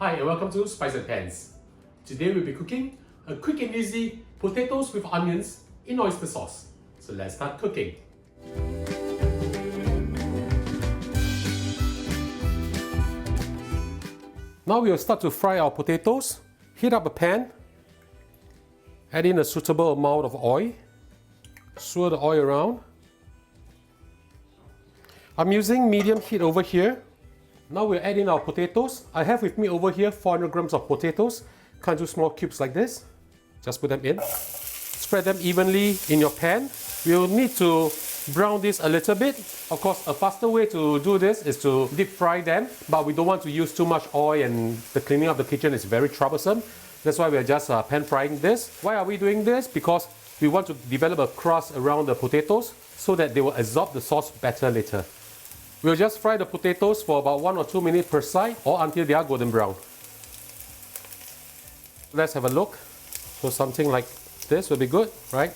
Hi and welcome to Spice and Pans. Today we'll be cooking a quick and easy potatoes with onions in oyster sauce. So let's start cooking. Now we'll start to fry our potatoes. Heat up a pan. Add in a suitable amount of oil. Swirl the oil around. I'm using medium heat over here. Now we'll add in our potatoes. I have with me over here 400 grams of potatoes. Cut into small cubes like this. Just put them in. Spread them evenly in your pan. We'll need to brown this a little bit. Of course, a faster way to do this is to deep fry them, but we don't want to use too much oil and the cleaning of the kitchen is very troublesome. That's why we're just pan frying this. Why are we doing this? Because we want to develop a crust around the potatoes so that they will absorb the sauce better later. We'll just fry the potatoes for about 1 or 2 minutes per side or until they are golden brown. Let's have a look. So something like this will be good, right?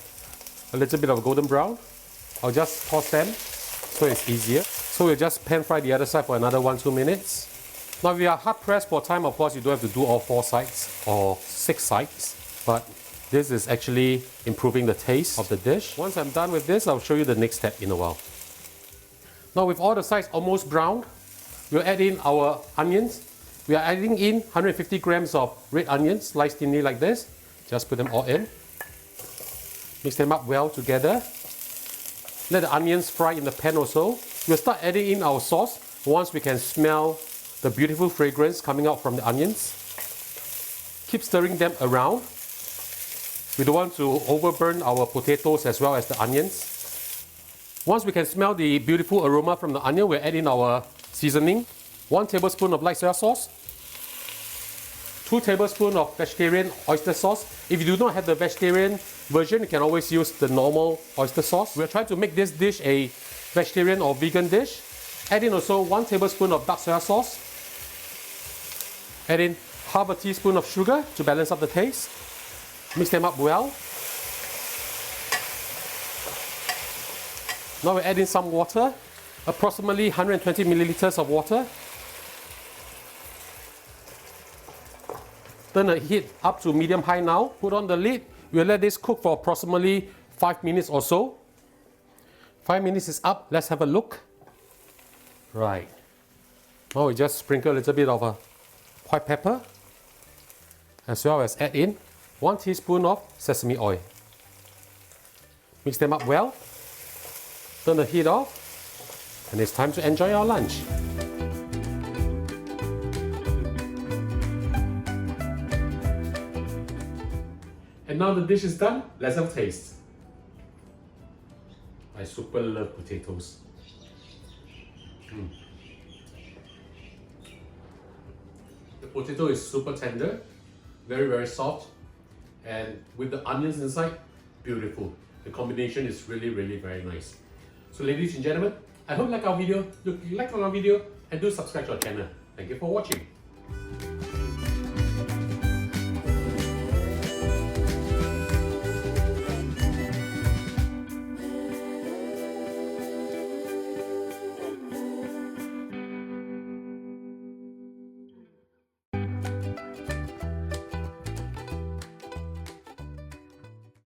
A little bit of golden brown. I'll just toss them so it's easier. So we'll just pan fry the other side for another 1-2 minutes. Now if you are hard pressed for time, of course you don't have to do all 4 sides or 6 sides, but this is actually improving the taste of the dish. Once I'm done with this, I'll show you the next step in a while. Now with all the sides almost browned, we'll add in our onions. We are adding in 150 grams of red onions, sliced thinly like this. Just put them all in. Mix them up well together. Let the onions fry in the pan also. We'll start adding in our sauce once we can smell the beautiful fragrance coming out from the onions. Keep stirring them around. We don't want to overburn our potatoes as well as the onions. Once we can smell the beautiful aroma from the onion, we'll add in our seasoning. 1 tablespoon of light soy sauce. 2 tablespoons of vegetarian oyster sauce. If you do not have the vegetarian version, you can always use the normal oyster sauce. We're trying to make this dish a vegetarian or vegan dish. Add in also 1 tablespoon of dark soy sauce. Add in half a teaspoon of sugar to balance up the taste. Mix them up well. Now we add in some water, approximately 120 milliliters of water. Turn the heat up to medium-high now. Put on the lid. We'll let this cook for approximately 5 minutes or so. 5 minutes is up. Let's have a look. Right. Now we just sprinkle a little bit of white pepper, as well as add in 1 teaspoon of sesame oil. Mix them up well. Turn the heat off, and it's time to enjoy our lunch. And now the dish is done, let's have a taste. I super love potatoes. The potato is super tender, very soft, and with the onions inside, beautiful. The combination is really very nice. So ladies and gentlemen, I hope you like our video, and do subscribe to our channel. Thank you for watching.